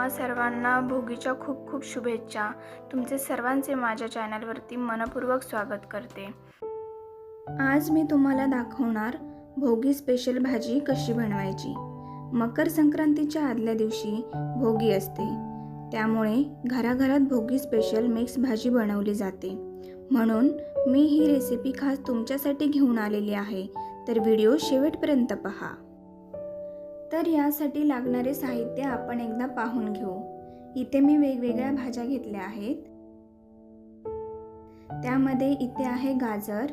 तुम्हा सर्वांना भोगीच्या खूप खूप शुभेच्छा। तुमचे सर्वांचे माझ्या चॅनलवरती मनपूर्वक स्वागत करते। आज मी तुम्हाला दाखवणार भोगी स्पेशल भाजी कशी बनवायची। मकर संक्रांतीच्या आदल्या दिवशी भोगी असते, त्यामुळे घराघरात भोगी स्पेशल मिक्स भाजी बनवली जाते। म्हणून मी ही रेसिपी खास तुमच्यासाठी घेऊन आलेली आहे, तर व्हिडिओ शेवटपर्यंत पहा। तर यासाठी लागणारे साहित्य आपण एकदा पाहून घेऊ। इथे मी वेगवेगळ्या भाज्या घेतल्या आहेत। त्यामध्ये इथे आहे गाजर,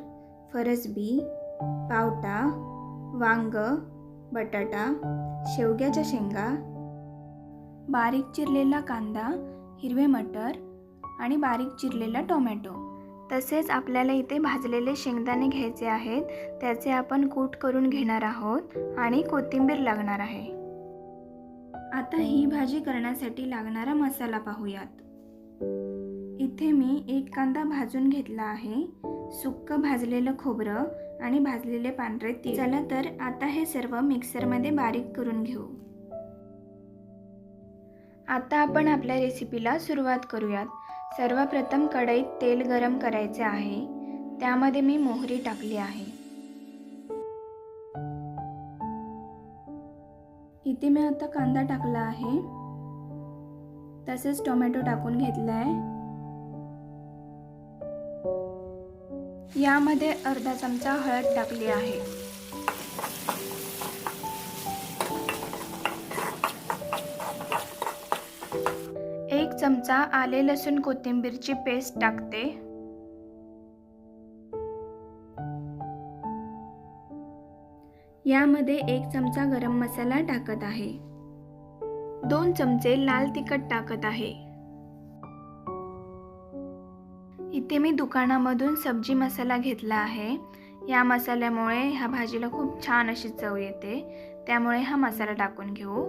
फरसबी, पावटा, वांग, बटाटा, शेवग्याच्या शेंगा, बारीक चिरलेला कांदा, हिरवे मटर आणि बारीक चिरलेला टोमॅटो। तसेच आपल्याला इथे भाजलेले शेंगदाणे घ्यायचे आहेत, त्याचे आपण कूट करून घेणार आहोत आणि कोथिंबीर लागणार आहे। आता ही भाजी करण्यासाठी लागणारा मसाला पाहूयात। इथे मी एक कांदा भाजून घेतला आहे, सुक्क भाजलेलं खोबरं आणि भाजलेले पांढरे तीळ। चला तर आता हे सर्व मिक्सरमध्ये बारीक करून घेऊ। आता आपण आपल्या रेसिपीला सुरुवात करूयात। सर्वप्रथम कढईत तेल गरम करायचे आहे, त्यामध्ये मी मोहरी टाकली आहे। इथे मी आता कांदा टाकला आहे, तसेच टोमॅटो टाकून घेतला आहे। यामध्ये अर्धा चमचा हळद टाकली आहे। एक चमचा आले लसूण कोथिंबीरची पेस्ट टाकते। यामध्ये एक चमचा गरम मसाला टाकत आहे। 2 चमचे लाल तिखट टाकत आहे। इथे मी दुकानामधून सब्जी मसाला घेतला आहे। या मसाल्यामुळे ह्या भाजीला खूप छान अशी चव येते, त्यामुळे हा मसाला टाकून घेऊ।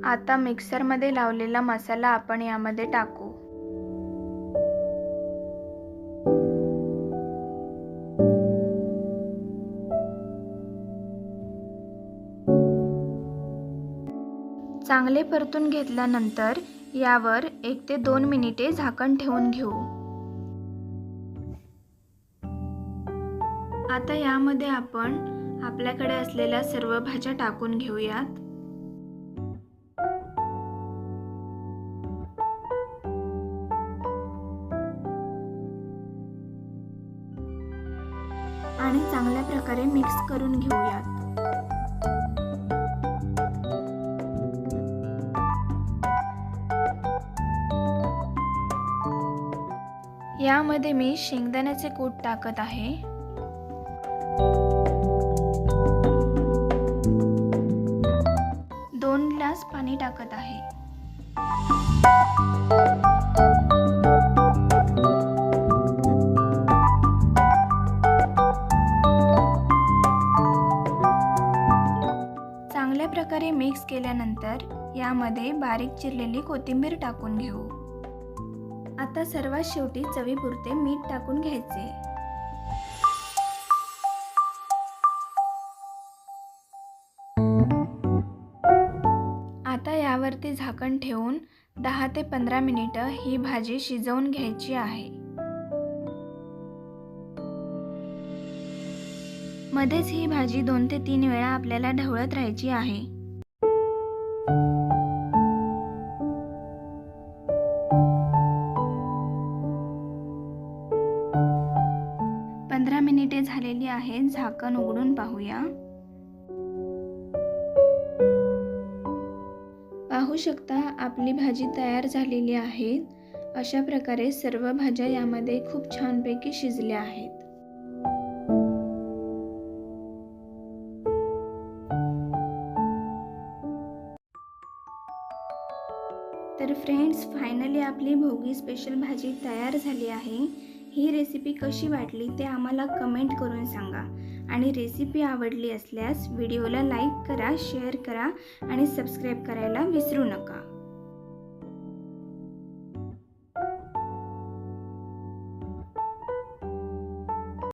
आता मिक्सरमध्ये लावलेला मसाला आपण यामध्ये टाकू। चांगले परतून घेतल्यानंतर यावर 1 ते 2 मिनिटे झाकण ठेवून घेऊ। आता यामध्ये आपण आपल्याकडे असलेल्या सर्व भाज्या टाकून घेऊयात। आणि चांगल्या प्रकारे मिक्स करून घेऊयात। यामध्ये मी शेंगदाण्याचे कूट टाकत आहे। दोन ग्लास पाणी टाकत आहे। चांगल्या प्रकारे मिक्स केल्यानंतर यामध्ये बारीक चिरलेली कोथिंबीर टाकून घेऊ। आता सर्वात शेवटी चवीपुरते मीठ टाकून घ्यायचे। आता यावरती झाकण ठेवून 10 ते 15 मिनिटं ही भाजी शिजवून घ्यायची आहे। मध्येच ही भाजी 2 ते 3 वेळा आपल्याला ढवळत राहायची आहे। मिनिटे झालेली आहेत, झाकण उघडून पाहूया। पाहू शकता आपली भाजी तयार झालेली आहे। अशा प्रकारे सर्व भाज्या यामध्ये खूप छानपैकी शिजल्या आहेत। तर फ्रेंड्स, फायनली आपली भोगी स्पेशल भाजी तयार झाली आहे। ही रेसिपी कशी वाटली ते आम्हाला कमेंट करून सांगा आणि रेसिपी आवडली असल्यास व्हिडिओला लाईक करा, शेअर करा आणि सबस्क्राईब करायला विसरू नका।